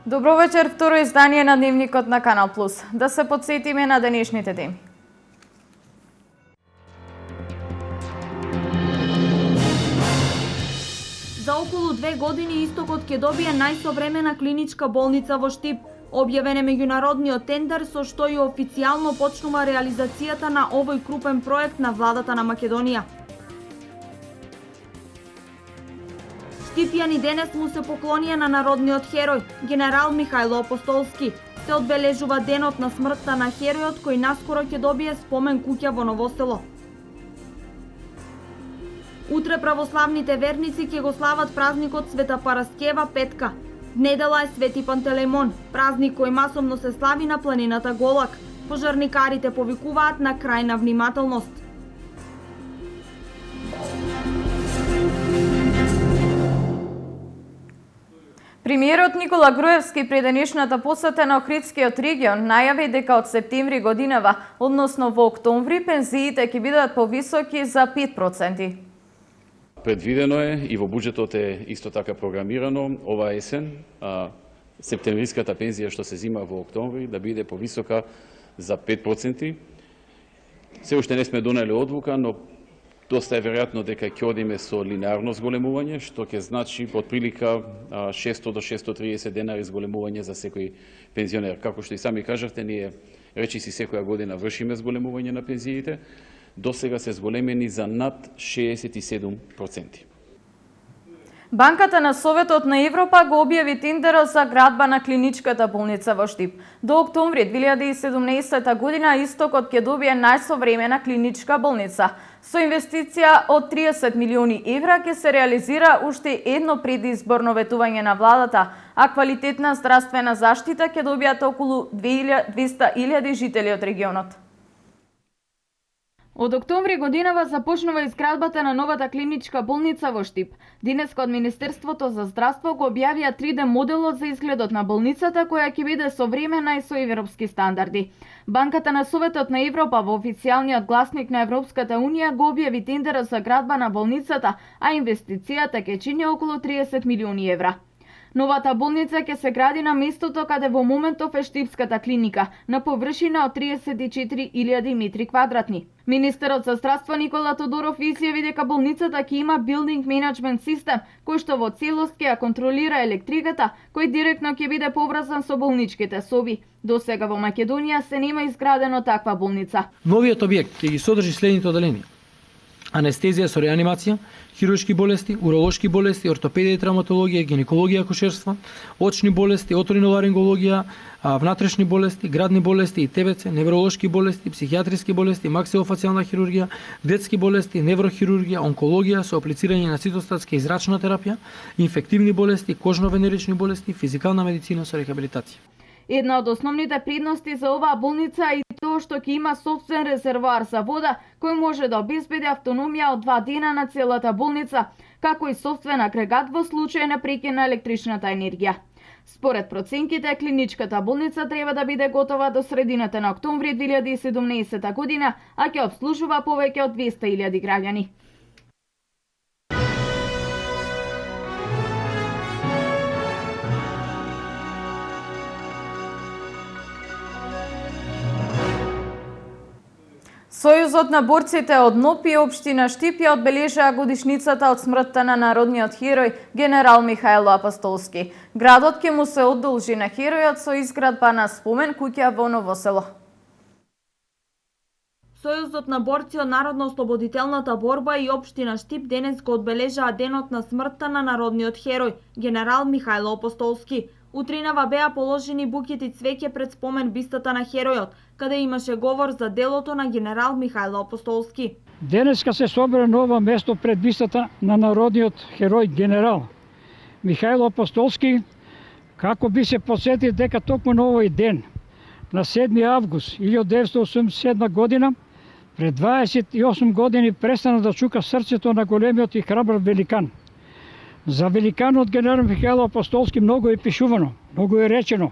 Добро вечер, второ издание на Дневникот на Канал Плюс. Да се подсетиме на денешните теми. За околу 2 години Истокот ќе добие најсовремена клиничка болница во Штип. Објавен е меѓународниот тендер со што и официјално почнува реализацијата на овој крупен проект на владата на Македонија. Штипјани денес му се поклонија на народниот херој, генерал Михајло Апостолски. Се одбележува денот на смртта на херојот кој наскоро ќе добие спомен куќа во Новосело. Утре православните верници ќе го слават празникот Света Параскева Петка. Недела е Свети Пантелеймон, празник кој масовно се слави на планината Голак. Пожарникарите повикуваат на крајна внимателност. Премиерот Никола Груевски пред денешната посета на Охридскиот регион најави дека од септември годинава, односно во октомври, пензиите ќе бидат повисоки за 5%. Предвидено е и во буџетот е исто така програмирано ова есен септемвриската пензија што се зима во октомври да биде повисока за 5%. Се уште не сме донели одлука, но доста е веројатно дека ќе одиме со линеарно зголемување, што ќе значи од прилика 600 до 630 денари зголемување за секој пензионер. Како што и сами кажавте, ние речиси секоја година вршиме зголемување на пензиите. До сега се зголемени за над 67%. Банката на Советот на Европа го објави тендерот за градба на клиничката болница во Штип. До октомври 2017 година Истокот ќе добие најсовремена клиничка болница. Со инвестиција од 30 милиони евра ќе се реализира уште едно предизборно ветување на владата, а квалитетна здравствена заштита ќе добијат околу 200.000 жители од регионот. Од октомври годинава започнува изградбата на новата клиничка болница во Штип. Денеска од Министерството за здравство го објавија 3D моделот за изгледот на болницата која ќе биде современа и со европски стандарди. Банката на Советот на Европа во официјалниот гласник на Европската Унија го објави тендерот за градба на болницата, а инвестицијата ќе чини околу 30 милиони евра. Новата болница ќе се гради на местото каде во моментов е Штипската клиника, на површина од 34.000 метри квадратни. Министерот за здравство Никола Тодоров изјави дека болницата ќе има билдинг менеджмент систем, кој што во целост ќе ја контролира електриката, кој директно ќе биде поврзан со болничките соби. До сега во Македонија се нема изградено таква болница. Новиот објект ќе ги содржи следните оделенија: анестезија со реанимација, хируршки болести, уролошки болести, ортопедија и травматологија, гинекологија, акушерство, очни болести, оториноларингологија, внатрешни болести, градни болести и ТБЦ, невролошки болести, психијатриски болести, максилофацијална хирургија, детски болести, неврохирургија, онкологија со аплицирање на цитостатска и зрачна терапија, инфективни болести, кожно-венерични болести, физикална медицина со рехабилитација. Една од основните предности за оваа болница е и тоа што ќе има сопствен резервоар за вода, кој може да обезбеди автономија од 2 дена на целата болница, како и сопствен агрегат во случај на прекин на електричната енергија. Според проценките, клиничката болница треба да биде готова до средината на октомври 2017 година, а ќе обслужува повеќе од 200.000 граѓани. Сојузот на борците од НОП и општина Штип ја одбележаа годишницата од смртта на народниот херој генерал Михајло Апостолски. Градот ќе му се одолжи на херојот со изградба на спомен куќа во Новосело. Сојузот на борци од Народно-ослободителната борба и општина Штип денес го одбележаа денот на смртта на народниот херој генерал Михајло Апостолски. Утринава беа положени букети цвеќе пред спомен бистата на херојот, каде имаше говор за делото на генерал Михајло Апостолски. Денеска се собра на ова место пред бистата на народниот херој генерал Михајло Апостолски, како би се подсети дека токму на овој ден, на 7 август 1987 година, пред 28 години престана да чука срцето на големиот и храбар великан. За великанот генерал Михајло Апостолски многу е пишувано, многу е речено,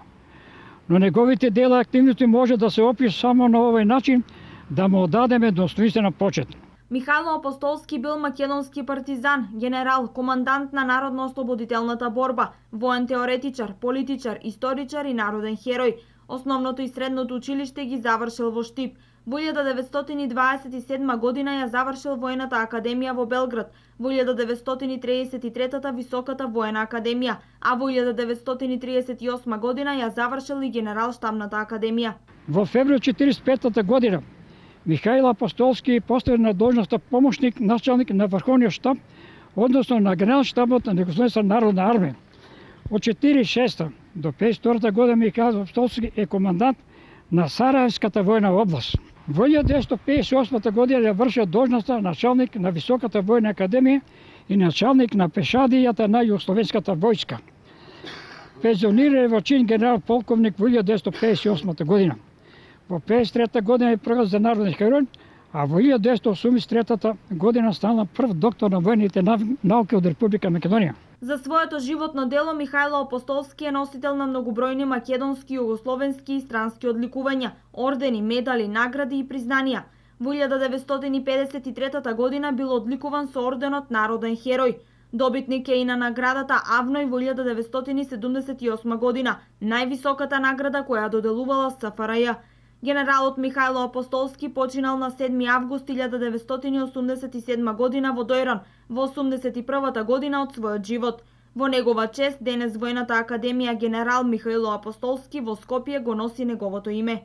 но неговите дела и активности може да се опишат само на овој начин, да му одадеме достоинствена почет. Михајло Апостолски бил македонски партизан, генерал, командант на Народно-ослободителната борба, воен теоретичар, политичар, историчар и народен херој. Основното и средното училиште ги завршил во Штип. Во 1927 година ја завршил Воената академија во Белград, во 1933 Високата воена академија, а во 1938 година ја завршил и Генерал-штабната академија. Во февруари 1945 година Михајл Апостолски поставен на должноста помошник началник на Врховниот штаб, односно на Генерал-штабот на Југословенска народна армија. Од 1946 до 1952 година Михајл Апостолски е командант на Сараевската војна област. Во 1958 година ја вршил должноста началник на Високата војна академија и началник на пешадијата на Југословенската војска. Пензионира во чин генерал полковник во 1958 година. Во 1953 година е првиот за народен херој, а во 1983 година стана прв доктор на воените науки од Република Македонија. За своето животно дело Михајло Апостолски е носител на многобројни македонски, југословенски и странски одликувања, ордени, медали, награди и признанија. Во 1953 година бил одликуван со орденот Народен херој. Добитник е и на наградата Авној во 1978 година, највисоката награда која доделувала СФРЈ. Генералот Михајло Апостолски починал на 7 август 1987 година во Дојран, во 81-та година од својот живот. Во негова чест денес Војната академија генерал Михајло Апостолски во Скопје го носи неговото име.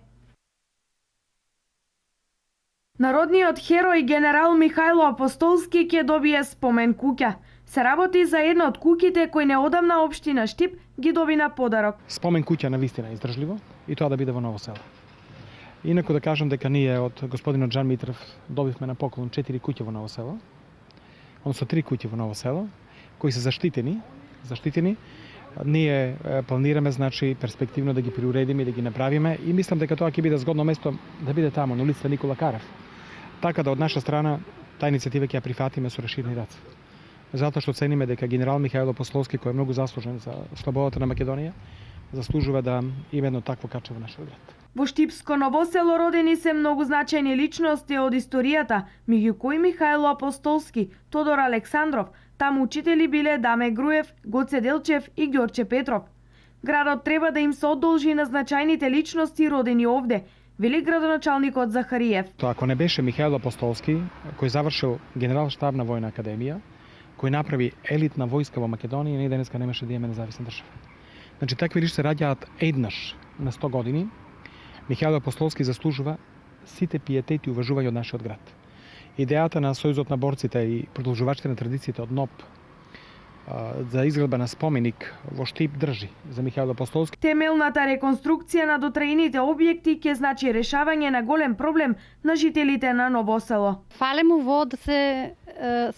Народниот херој генерал Михајло Апостолски ќе добие спомен куќа. Се работи за една од куќите кои неодамна општина Штип ги доби на подарок. Спомен куќа навистина издржливо и тоа да биде во Ново село. Инаку да кажам дека ние од господинот Жан Митрев добивме на поклон 4 куќи во Ново село. Односно 3 куќи во Ново село кои се заштитени. Ние планираме значи перспективно да ги приуредиме и да ги направиме и мислам дека тоа ќе биде згодно место да биде таму на улица Никола Карев. Така да од наша страна таа иницијатива ќе ја прифатиме со расширени раце. Затоа што цениме дека генерал Михајло Апостолски, кој е многу заслужен за слободата на Македонија, заслужува да има едно такво каче во нашиот град. Во Штипско Ново село родени се многу значајни личности од историјата, меѓу кои Михајло Апостолски, Тодор Александров, таму учители биле Даме Груев, Гоце Делчев и Ѓорче Петров. Градот треба да им се одолжи на значајните личности родени овде, вели градоначалникот Захариев. Тоа ако не беше Михајло Апостолски, кој завршил Генерал-штабна војна академија, кој направи елитна војска во Македонија, ние денеска немаше да имаме независна држава. Значи такви личности се раѓаат еднаш на 100 години. Михајло Апостолски заслужува сите пиетети и уважување од нашиот град. Идејата на Сојузот на борците и продолжувачите на традициите од НОБ за изградба на споменик во Штип држи за Михајло Апостолски. Темелната реконструкција на дотрајните објекти ќе значи решавање на голем проблем на жителите на Ново село. Фале му во да се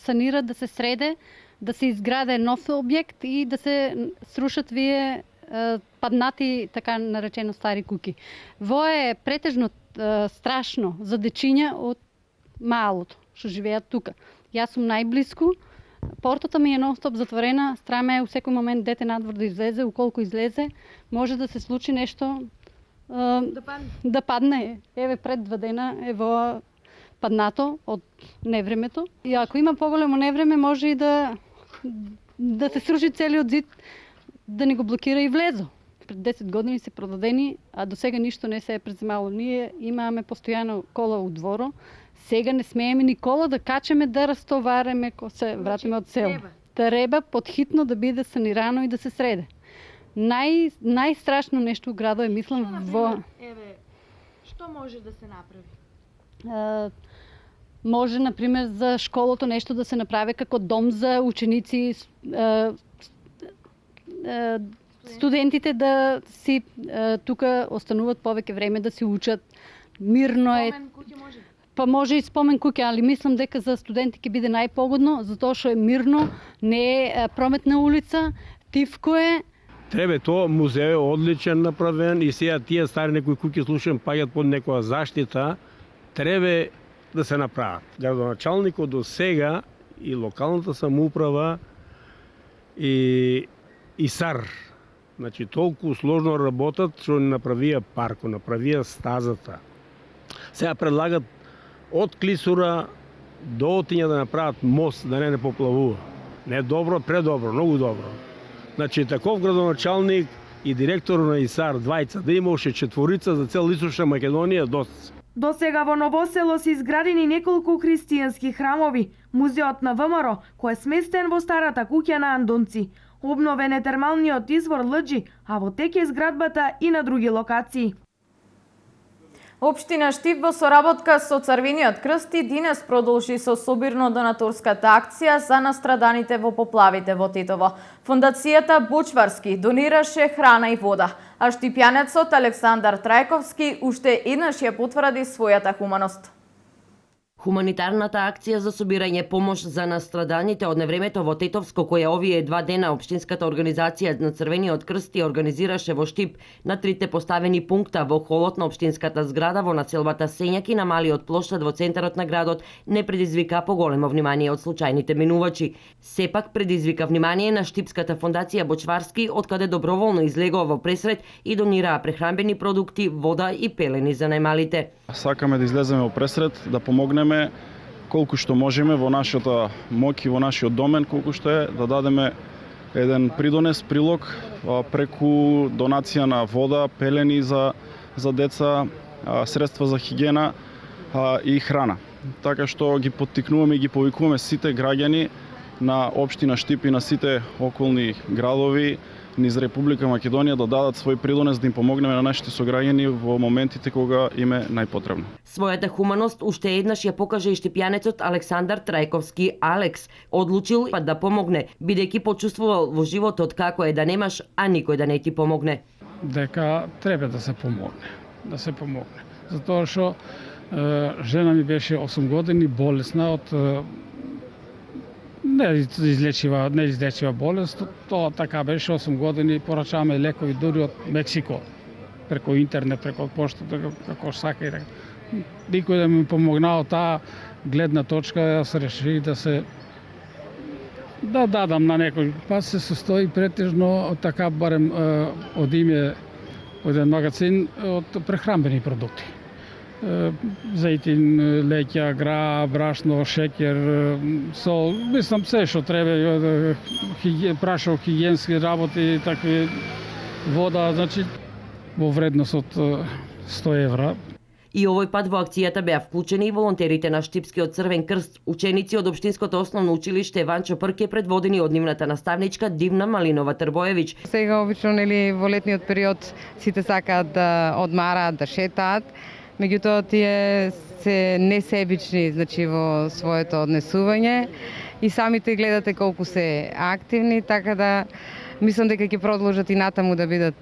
санира, да се среде, да се изграде нов објект и да се срушат вие паднати, така наречено, стари куки. Во е претежно страшно за дечиња од малото, што живеат тука. Јас сум најблиску, портата ми е нон-стоп затворена, страме е у секој момент дете надвор да излезе, уколку излезе, може да се случи нешто да падне. Еве пред 2 дена е во паднато од невремето. И ако има поголемо невреме, може и да се сруши целиот зид, да ни го блокира и влезо. Пред 10 години се продадени, а до сега ништо не се е преземало. Ние имаме постојано кола у дворо, сега не смееме ни кола да качеме да растовареме, ко се вратиме од село. Треба подхитно да биде санирано и да се среде. Најстрашно нешто у градот е, мислам, во... Еве, што може да се направи? Може, например, за школото нешто да се направи како дом за ученици, студентите да си тука остануваат повеќе време да си учат. Мирно е. Па може и спомен куќе, али мислам дека за студенти ќе биде најпогодно, затоа што е мирно, не е прометна улица, тивко е. Треба тоа, музеј е одличен направен и сега тие стари некои куќи слушам паѓат под некоја заштита, треба да се направат. Градоначалникот до сега и локалната самоуправа и САР, значи толку сложно работат што не направија парко, направија стазата. Сега предлагат од клисура доотиња да направат мост да не поплавува. Не добро, предобро, многу добро. Значи таков градоначалник и директор на ИСАР двајца да има уште четворица за цела Источна Македонија доста. До сега во Новосело се изградени неколку христијански храмови, музеот на ВМРО, кој е сместен во старата куќа на Андонци. Обновен е термалниот извор Лџи, а во тек е изградбата и на други локации. Општина Штип во соработка со Црвениот крст и денес продолжи со собирно донаторската акција за настраданите во поплавите во Тетово. Фондацијата Бочварски донираше храна и вода, а штипјанецот Александар Трајковски уште еднаш ја потврди својата хуманост. Хуманитарната акција за собирање помош за настраданите од невремето во Тетовско, која овие 2 дена Општинската организација на Црвениот крст ја организираше во Штип на 3 поставени пункта во холот на Општинската зграда во населбата Сењаки на малиот плоштад во центарот на градот, не предизвика поголемо внимание од случајните минувачи. Сепак предизвика внимание на Штипската фондација Бочварски, откаде доброволно излегува во пресрет и донираа прехранбени продукти, вода и пелени за најмалите. Сакаме да излеземе во пресрет, да помогнеме колку што можеме во нашата моќ и во нашиот домен, колку што е да дадеме еден придонес, прилог преку донација на вода, пелени за деца, средства за хигиена и храна. Така што ги поттикнуваме и ги повикуваме сите граѓани на општина Штип и на сите околни градови низ Република Македонија да дадат свој придонес да им помогнеме на нашите сограѓани во моментите кога им е најпотребно. Својата хуманост уште еднаш ја покаже и штипјанецот Александар Трајковски. Алекс одлучил да помогне, бидејќи почувствувал во животот како е да немаш, а никој да не ти помогне. Дека треба да се помогне. Затоа што жена ми беше 8 години болесна од неизлечива болест. Тоа така беше 8 години, порачаваме лекови дури од Мексико, преку интернет, преку поштата, како сака и така. Никој да ми помогнал таа гледна точка, јас решив да дадам на некој. Па се состои претежно така барем од име од еден магазин од прехранбени продукти. Зајтин, леќа, гра, брашно, шеќер, сол, мислам се што треба, прашок, хигиенски работи, такви вода, значи во вредност од 100 евра. И овој пат во акцијата беа вклучени и волонтерите на Штипскиот Црвен крст, ученици од Општинското основно училиште Ванчо Прке, предводени од нивната наставничка Дивна Малинова Трбоевиќ. Сега обично во летниот период сите сакаат да одмараат, да шетаат. Меѓутоа тие се несебични, значи во своето однесување и самите гледате колку се активни, така да мислам дека ќе продолжат и натаму да бидат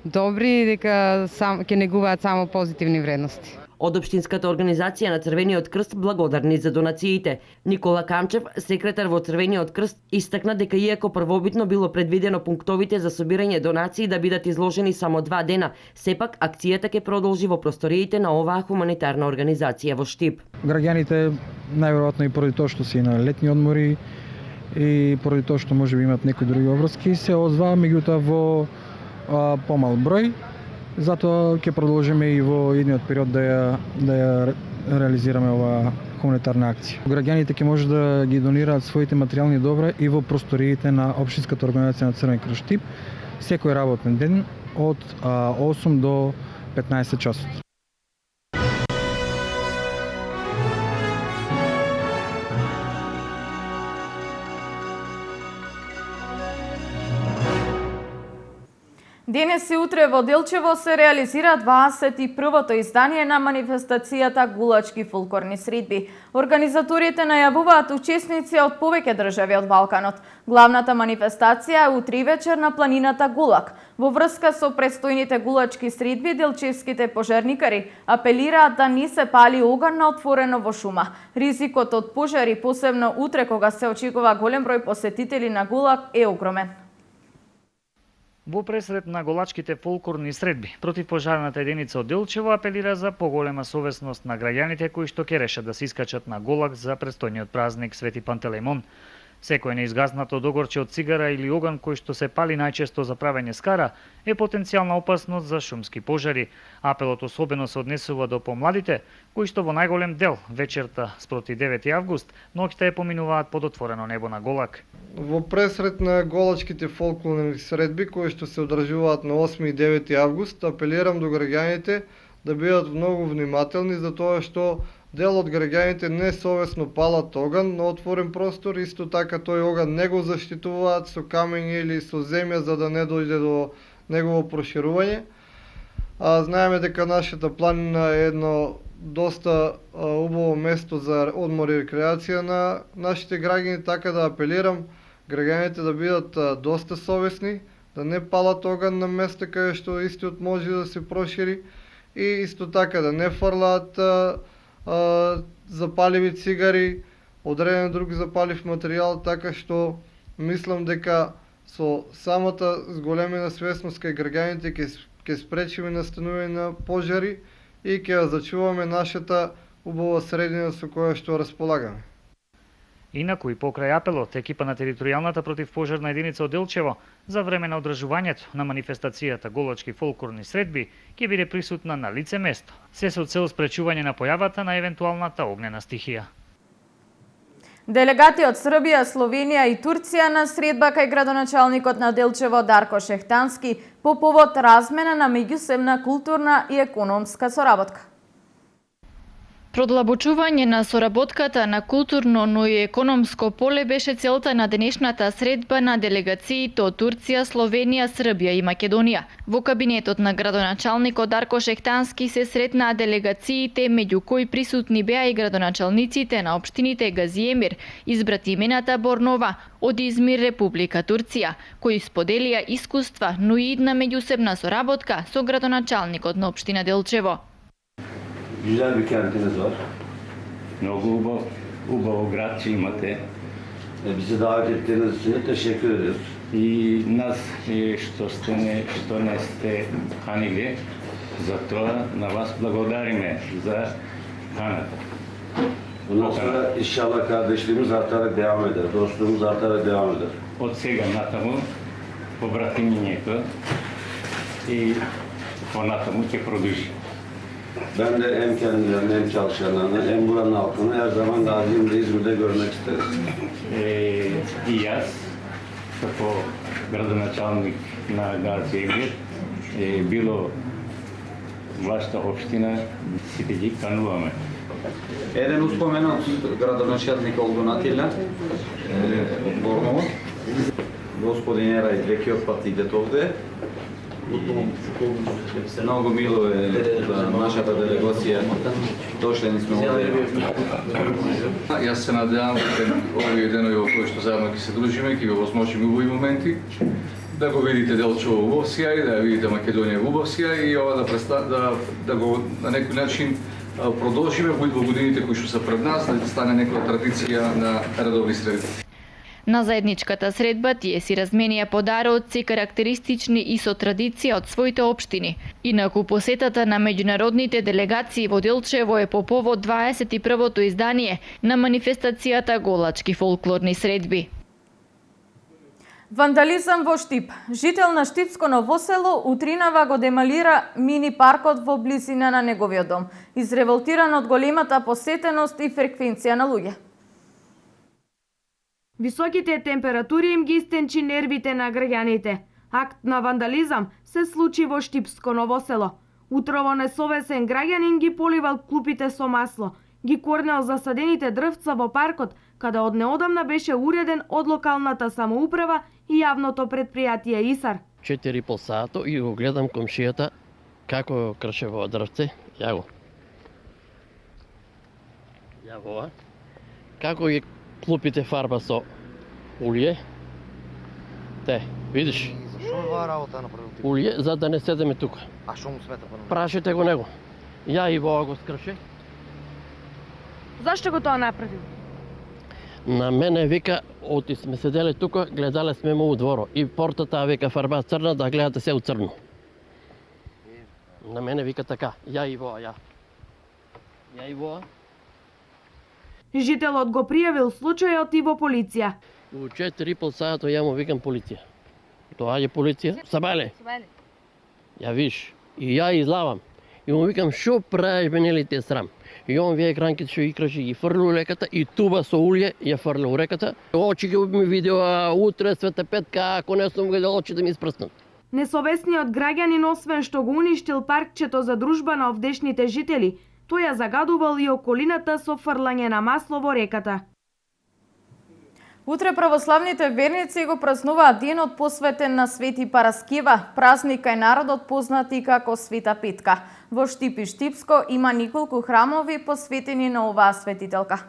добри и дека ќе негуваат само позитивни вредности. Од Општинската организација на Црвениот крст благодарни за донациите. Никола Камчев, секретар во Црвениот крст, истакна дека иако првобитно било предвидено пунктовите за собирање донации да бидат изложени само 2 дена, сепак акцијата ќе продолжи во просториите на оваа хуманитарна организација во Штип. Граѓаните најверојатно и поради тоа што си на летни одмори и поради тоа што можеби имат некои други обврски се озваа, меѓутоа во помал број. Затоа ќе продолжиме и во идниот период да ја реализираме оваа хуманитарна акција. Граѓаните ќе може да ги донираат своите материјални добра и во просториите на Општинската организација на Црвен крст Штип секој работен ден од 8 до 15 часот. Денес и утре во Делчево се реализира 21-то издание на манифестацијата Гулачки фолклорни средби. Организаторите најавуваат учесници од повеќе држави од Балканот. Главната манифестација е утре вечер на планината Гулак. Во врска со престојните гулачки средби, делчевските пожарникари апелираат да не се пали оган на отворено во шума. Ризикот од пожари, посебно утре кога се очекува голем број посетители на Гулак, е огромен. Во пресред на голачките фолклорни средби, противпожарната единица од Делчево апелира за поголема совесност на граѓаните кои што ќе решат да се искачат на Голак за престојниот празник Свети Пантелеймон. Секој неизгаснато догорче од цигара или оган кој што се пали најчесто за правење скара е потенцијална опасност за шумски пожари. Апелот особено се однесува до помладите, кои што во најголем дел вечерта спроти 9 август ноќта ја поминуваат под отворено небо на Голак. Во пресрет на голачките фолклорни средби кои што се одржуваат на 8 и 9 август, апелирам до граѓаните да бидат многу внимателни за тоа што дел од граѓаните несовесно палат оган на отворен простор, исто така тој оган не го заштитуваат со камења или со земја за да не дојде до негово проширување. Знаеме дека нашата планина е едно доста убаво место за одмор и рекреација на нашите граѓани, така да апелирам граѓаните да бидат доста совесни, да не палат оган на места каде што истиот може да се прошири и исто така да не фрлаат запаливи цигари, одреден друг запалив материјал, така што мислам дека со самата зголемена свесност кај граѓаните ќе спречиме настанување на пожари и ќе ја зачуваме нашата убава средина со која што располагаме. Инаку и покрај апелот, екипа на територијалната противпожарна единица од Делчево за време на одржувањето на манифестацијата Голачки фолклорни средби ќе биде присутна на лице место, се со цел спречување на појавата на евентуалната огнена стихија. Делегати од Србија, Словенија и Турција на средба кај градоначалникот на Делчево Дарко Шехтански по повод размена на меѓусебна културна и економска соработка. Продлабочување на соработката на културно, но и економско поле беше целта на денешната средба на делегациите од Турција, Словенија, Србија и Македонија. Во кабинетот на градоначалникот Дарко Шехтански се сретнаа делегациите, меѓу кои присутни беа и градоначалниците на општините Газиемир, Избратимената Борнова, од Измир, Република Турција, кои споделија искуства, но и една меѓусебна соработка со градоначалникот на општина Делчево. Güzel bir kentiniz var. Много убаво градче имате. Bizi davet ettiğiniz için teşekkür ediyoruz. И нас што не сте канили, за тоа на вас благодариме за каната. Bundan sonra inşallah kardeşliğimiz artarak devam eder. Dostluğumuz artarak devam eder. Од сега натаму побратимињето и понатаму ќе продолжи. Ben de hem kendilerini hem çalışanlarını hem buranın halkını her zaman Gazi'mde, İzmir'de görmek isteriz. И јас, како градоначалник на Газиемир, било вашата општина, сите ги кануваме. Еден успоменат градоначалник Олгон Атила од Борново. Господин Ерай 2 пати идете овде. Много мило е за нашата делегација. Дошли сме овде. Јас се надевам дека овие денови во кои што заедно ќе се дружиме, ќе го возможиме убави моменти, да го видите Делчево во убав сјај, да ја видите Македонија во убав сјај и ова да го на некој начин продолжиме во годините кои што се пред нас, да стане некоја традиција на редовни средби. На заедничката средба тие си разменија подароци карактеристични и со традиција од своите општини. Инаку посетата на меѓународните делегации во Делчево е по повод 21-то издание на манифестацијата Голачки фолклорни средби. Вандализам во Штип. Жител на Штипско Новосело утринава го демалира мини паркот во близина на неговиот дом, изреволтиран од големата посетеност и фреквенција на луѓе. Високите температури им ги истенчи нервите на граѓаните. Акт на вандализам се случи во Штипско Новосело. Утрово несовесен граѓанин ги поливал клупите со масло, ги корнел засадените дрвца во паркот, каде од неодамна беше уреден од локалната самоуправа и јавното предпријатие ИСАР. 4,5 сато и го гледам комшијата како крше во дрвце. Ја го. Како ги клупите фарба со улје. Видиш? Зашо оваа работа направил ти? Улје, за да не седеме тука. А што му смета па? Прашете го него. Ја и во го скрше. Зашто го тоа направил? На мене вика, оти сме седеле тука, гледале сме му у дворо. И портата вика фарба црна, да гледате се у црно. На мене вика така. Ја и во. Жителот го пријавил случајот и во полиција. У 4,5 сата ја му викам полиција. Доаѓа полиција, Сабале, ја виш, и ја излавам. И му викам, шо правиш бе, нели те срам? И он вие кранките што икраши ги фрли у реката и туба со улје ја фрли у реката. Очи ги ми видео, а утре Света Петка, ако не сум гледал, очи да ми испрснат. Несовесниот граѓанин, освен што го уништил паркчето за дружба на овдешните жители, тој ја загадувал и околината со фрлање на масло во реката. Утре православните верници го празнуваат денот посветен на Свети Параскева, празник кај народот познат и како Света Петка. Во Штип и Штипско има неколку храмови посветени на оваа светителка.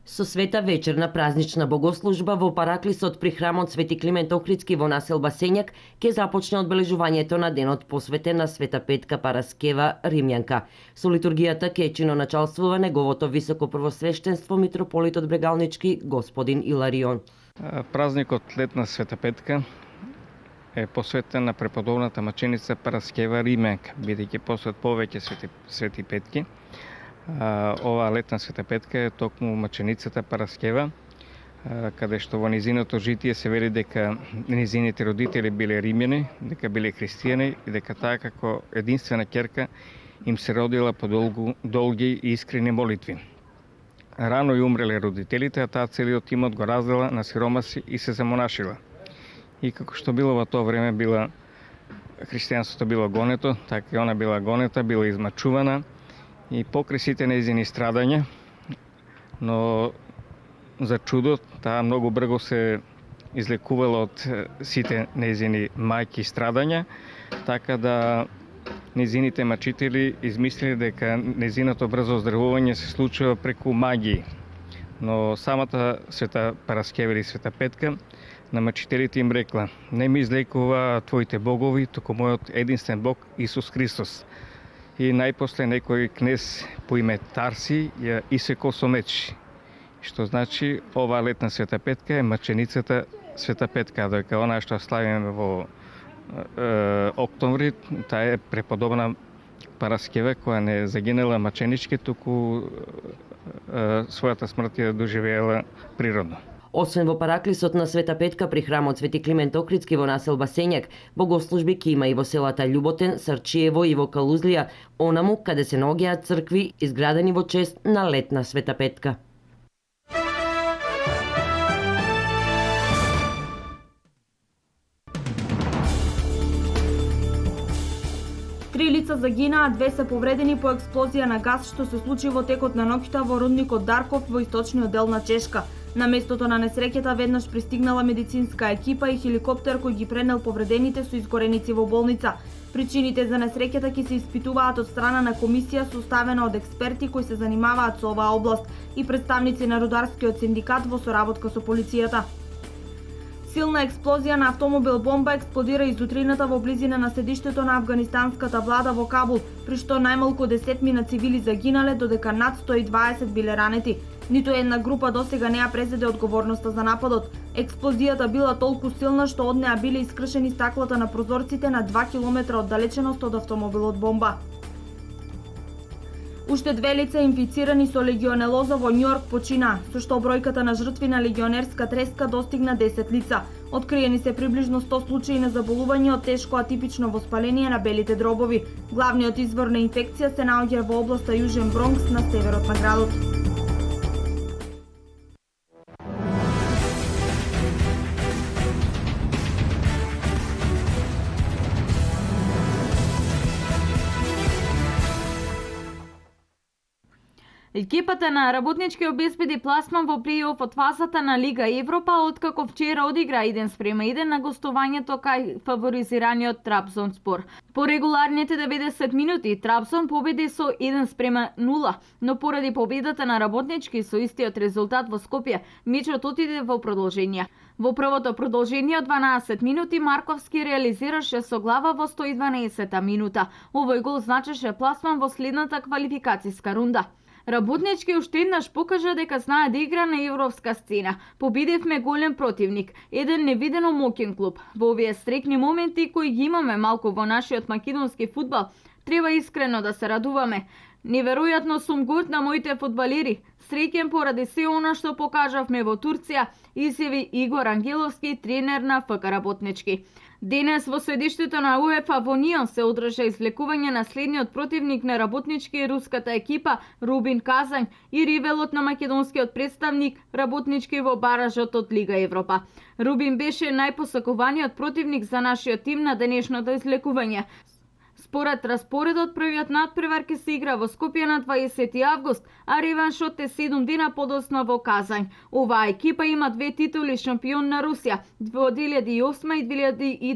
Со света вечерна празнична богослужба во Параклисот при храмот Свети Климент Охридски во населба Сењак ќе започне одбележувањето на денот посветен на Света Петка Параскева Римјанка. Со литургијата ќе чиноначалствува неговото високо првосвештенство митрополитот Брегалнички господин Иларион. Празникот Лет на Света Петка е посветен на преподобната маченица Параскева Римјанка, бидејќи постојат повеќе свети петки. Оваа летна Света Петка е токму маченицата Параскева, каде што во низиното житие се вели дека низините родители биле римјани, дека биле христијани и дека таа како единствена ќерка им се родила по долги и искрени молитви. Рано и умреле родителите, а таа целиот имот го раздела на сиромаси и се замонашила. И како што било во тоа време христијанството било гонето, така и она била гонета, била измачувана, и покрај сите нејзини страдања, но за чудо таа многу брзо се излекувала од сите нејзини мајки страдања, така да нејзините мачители измислили дека нејзиното брзо оздравување се случува преку магии. Но самата Света Параскева или Света Петка на мачителите им рекла: не ми излекува твоите богови, туку мојот единствен Бог Исус Христос. И најпосле некој кнез по име Тарси ја исекол со меч. Што значи оваа летна Света Петка е маченицата Света Петка, додека она што славиме во октомври, таа е преподобна Параскева која не загинала маченички, туку својата смрт ја доживеела природно. Освен во Параклисот на Света Петка при храмот Свети Климент Охридски во населба Сењак, богослужби ќе има и во селата Љуботен, Сарчиево и во Калузлија, онаму каде се наоѓаат цркви изградени во чест на летна Света Петка. Три лица загинаа, две се повредени по експлозија на газ што се случи во текот на ноќта во рудникот Дарков во источниот дел на Чешка. На местото на несреќата веднаш пристигнала медицинска екипа и хеликоптер кој ги пренел повредените со изгореници во болница. Причините за несреќата ќе се испитуваат од страна на комисија составена од експерти кои се занимаваат со оваа област и представници на рударскиот синдикат во соработка со полицијата. Силна експлозија на автомобил бомба експлодира изутрината во близина на седиштето на афганистанската влада во Кабул, при што најмалку 10 цивили загинале, додека над 120 биле ранети. Ниту една група досега не ја презеде одговорноста за нападот. Експлозијата била толку силна што од неа биле искршени стаклата на прозорците на 2 километра оддалеченост од автомобилот бомба. Уште две лица инфицирани со легионелоза во Њујорк починаа, со што бројката на жртви на легионерска треска достигна 10 лица. Откриени се приближно 100 случаи на заболување од тешко атипично воспаление на белите дробови. Главниот извор на инфекција се наоѓа во областа Јужен Бронкс на северот на градот. Екипата на работнички обезбеди пласман во плей-оф од фазата на Лига Европа, откако вчера одигра 1:1 на гостувањето кај фаворизираниот Трабзонспор. По регуларните 90 минути Трабзон победи со 1:0, но поради победата на работнички со истиот резултат во Скопје, мечот отиде во продолжение. Во првото продолжение од 12 минути Марковски реализираше со глава во 112 минута. Овој гол значеше пласман во следната квалификацијска рунда. Работнички уште еднаш покажа дека знае да игра на европска сцена. Победивме голем противник, еден невидено моќен клуб. Во овие стрекни моменти кои ги имаме малку во нашиот македонски фудбал, треба искрено да се радуваме. Неверојатно сум горд на моите фудбалери. Среќен поради се она што покажавме во Турција, изјави Игор Ангеловски, тренер на ФК Работнички. Денес во седиштето на УЕФА во Нион се одржа извлекување на следниот противник на Работнички, руската екипа Рубин Казань и ривелот на македонскиот представник Работнички во баражот од Лига Европа. Рубин беше најпосакуваниот противник за нашиот тим на денешното извлекување. Според распоредот, првиот надпревар ќе се игра во Скопје на 20 август, а реваншот е 7 дена подоцна во Казань. Оваа екипа има 2 титули шампион на Русија во 2008 и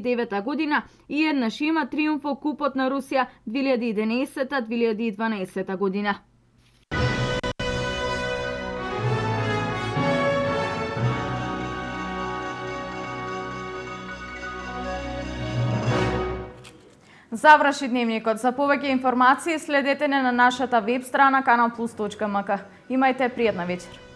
2009 година и еднаш има триумф во Купот на Русија 2011-2012 година. Заврши дневникот. За повеќе информации следете на нашата веб страна kanalplus.mk. Имајте пријатна вечер.